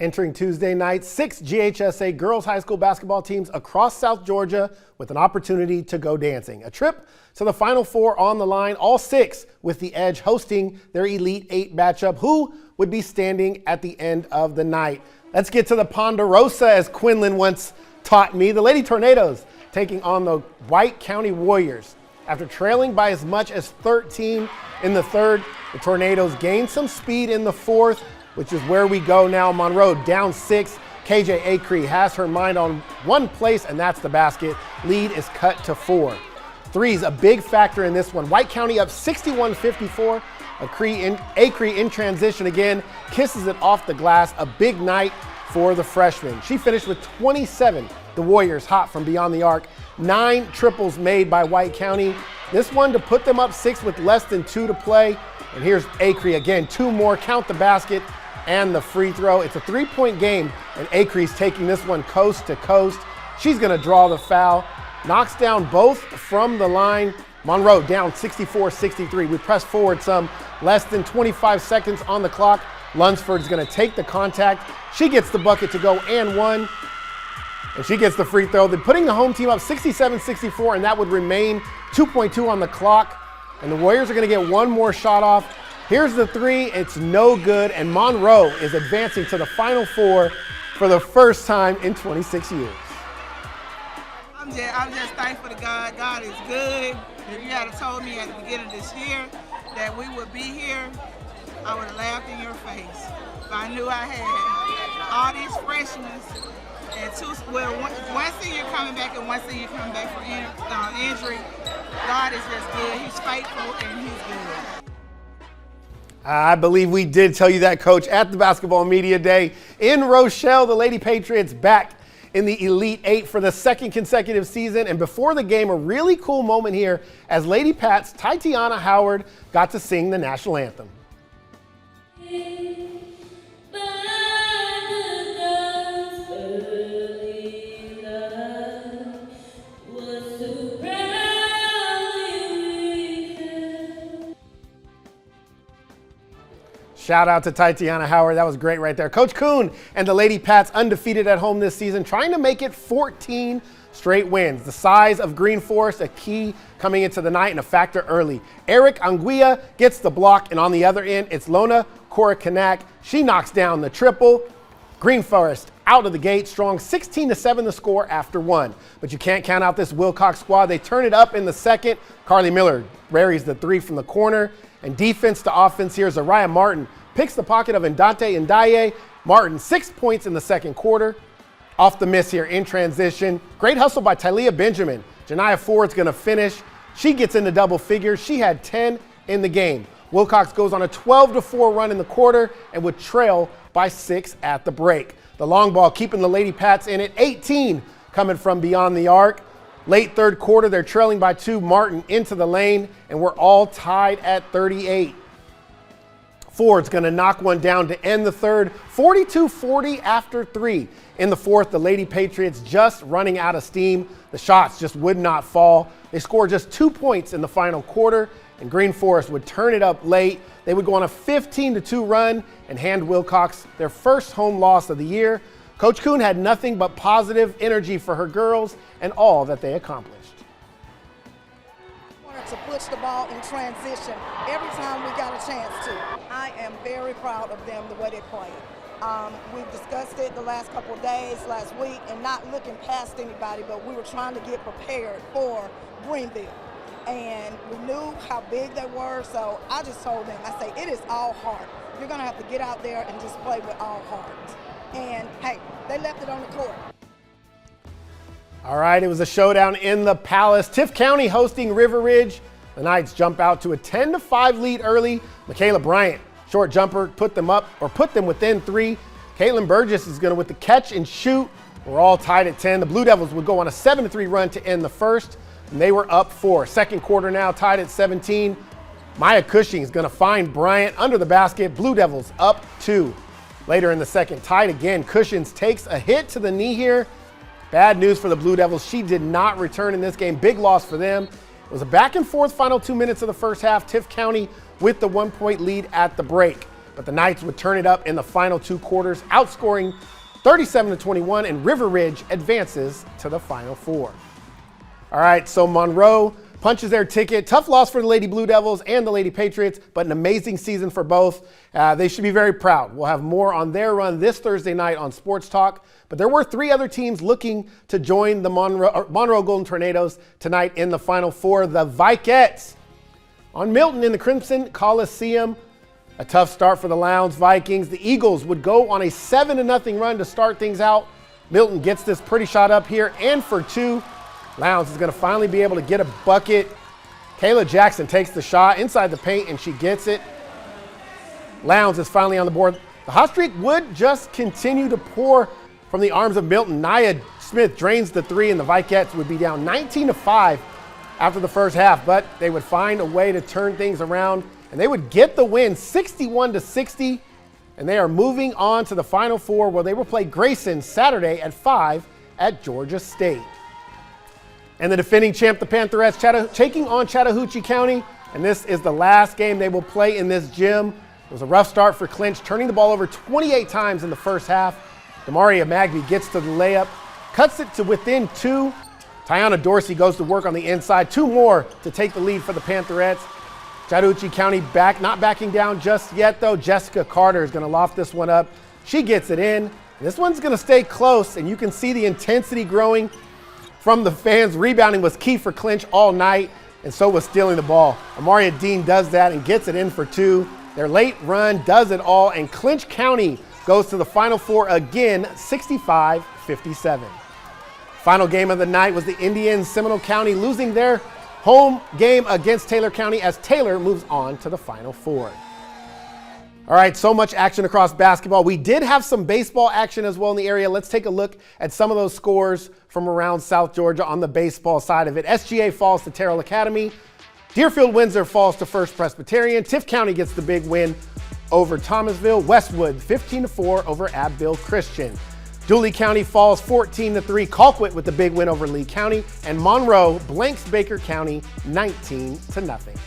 Entering Tuesday night, 6 GHSA girls high school basketball teams across South Georgia with an opportunity to go dancing. A trip to the Final Four on the line, all 6 with the Edge hosting their Elite 8 matchup. Who would be standing at the end of the night? Let's get to the Ponderosa, as Quinlan once taught me. The Lady Tornadoes taking on the White County Warriors. After trailing by as much as 13 in the third, the Tornadoes gained some speed in the fourth, which is where we go now. Monroe down 6. KJ Acree has her mind on one place, and that's the basket. Lead is cut to 4. Three's a big factor in this one. White County up 61-54. Acree in transition again, kisses it off the glass. A big night for the freshman. She finished with 27. The Warriors hot from beyond the arc. 9 triples made by White County. This one to put them up 6 with less than 2 to play. And here's Acree again, 2 more, count the basket and the free throw. It's a 3-point game, and Acree's taking this one coast to coast. She's gonna draw the foul. Knocks down both from the line. Monroe down 64-63. We press forward some, less than 25 seconds on the clock. Lunsford's gonna take the contact. She gets the bucket to go and 1. And she gets the free throw. Then putting the home team up 67-64, and that would remain 2.2 on the clock. And the Warriors are gonna get one more shot off. Here's the 3, it's no good, and Monroe is advancing to the Final Four for the first time in 26 years. I'm just thankful to God. God is good. If you had told me at the beginning of this year that we would be here, I would have laughed in your face. If I knew I had all these freshmen and one senior coming back and one senior coming back for injury. God is just good. He's faithful and he's good. I believe we did tell you that, Coach, at the Basketball Media Day in Rochelle. The Lady Patriots back in the Elite 8 for the second consecutive season. And before the game, a really cool moment here as Lady Pats Tatiana Howard got to sing the national anthem. Shout out to Tatiana Howard. That was great right there. Coach Kuhn and the Lady Pats undefeated at home this season, trying to make it 14 straight wins. The size of Green Forest, a key coming into the night and a factor early. Eric Anguilla gets the block, and on the other end, it's Lona Korakanak. She knocks down the triple. Green Forest out of the gate strong, 16-7 the score after 1. But you can't count out this Wilcox squad. They turn it up in the second. Carly Miller buries the 3 from the corner. And defense to offense here, Zariah Martin picks the pocket of Ndante Ndaye. Martin, 6 points in the second quarter. Off the miss here in transition. Great hustle by Tylea Benjamin. Janiah Ford's gonna finish. She gets into double figures. She had 10 in the game. Wilcox goes on a 12-4 run in the quarter and would trail by 6 at the break. The long ball keeping the Lady Pats in it. 18 coming from beyond the arc. Late third quarter, they're trailing by 2. Martin into the lane, and we're all tied at 38. Ford's gonna knock one down to end the third. 42-40 after 3. In the fourth, the Lady Patriots just running out of steam. The shots just would not fall. They scored just 2 points in the final quarter, and Green Forest would turn it up late. They would go on a 15-2 run and hand Wilcox their first home loss of the year. Coach Kuhn had nothing but positive energy for her girls and all that they accomplished. Wanted to push the ball in transition every time we got a chance to. I am very proud of them, the way they played. We've discussed it the last couple of days, last week, and not looking past anybody, but we were trying to get prepared for Greenville. And we knew how big they were, so I just told them, I say, it is all heart. You're gonna have to get out there and just play with all heart. And hey, they left it on the court. All right, it was a showdown in the Palace. Tift County hosting River Ridge. The Knights jump out to a 10-5 lead early. Michaela Bryant, short jumper, put them within 3. Caitlin Burgess is gonna with the catch and shoot. We're all tied at 10. The Blue Devils would go on a 7-3 run to end the first, and they were up 4. Second quarter now tied at 17. Maya Cushing is gonna find Bryant under the basket. Blue Devils up 2. Later in the second, tied again. Cushings takes a hit to the knee here. Bad news for the Blue Devils. She did not return in this game. Big loss for them. It was a back and forth final 2 minutes of the first half. Tift County with the 1-point lead at the break. but the Knights would turn it up in the final 2 quarters, outscoring 37-21, and River Ridge advances to the Final Four. All right, so Monroe punches their ticket. Tough loss for the Lady Blue Devils and the Lady Patriots, but an amazing season for both. They should be very proud. We'll have more on their run this Thursday night on Sports Talk, but there were 3 other teams looking to join the Monroe Golden Tornadoes tonight in the Final Four. The Vikettes on Milton in the Crimson Coliseum. A tough start for the Lowndes Vikings. The Eagles would go on a 7-0 run to start things out. Milton gets this pretty shot up here, and for 2. Lowndes is going to finally be able to get a bucket. Kayla Jackson takes the shot inside the paint, and she gets it. Lowndes is finally on the board. The hot streak would just continue to pour from the arms of Milton. Nia Smith drains the 3, and the Vikettes would be down 19-5 after the first half, but they would find a way to turn things around, and they would get the win 61-60, and they are moving on to the Final Four, where they will play Grayson Saturday at 5 at Georgia State. And the defending champ, the Pantherettes, taking on Chattahoochee County, and this is the last game they will play in this gym. It was a rough start for Clinch, turning the ball over 28 times in the first half. Demaria Magby gets to the layup, cuts it to within 2. Tiana Dorsey goes to work on the inside. 2 more to take the lead for the Pantherettes. Chattahoochee County not backing down just yet, though. Jessica Carter is going to loft this one up. She gets it in. This one's going to stay close, and you can see the intensity growing from the fans. Rebounding was key for Clinch all night, and so was stealing the ball. Amaria Dean does that and gets it in for 2. Their late run does it all, and Clinch County goes to the Final Four again, 65-57. Final game of the night was the Indians Seminole County losing their home game against Taylor County as Taylor moves on to the Final Four. All right, so much action across basketball. We did have some baseball action as well in the area. Let's take a look at some of those scores from around South Georgia on the baseball side of it. SGA falls to Terrell Academy. Deerfield-Windsor falls to First Presbyterian. Tift County gets the big win over Thomasville. Westwood 15-4 over Abbeville Christian. Dooley County falls 14-3. Colquitt with the big win over Lee County. And Monroe blanks Baker County 19-0.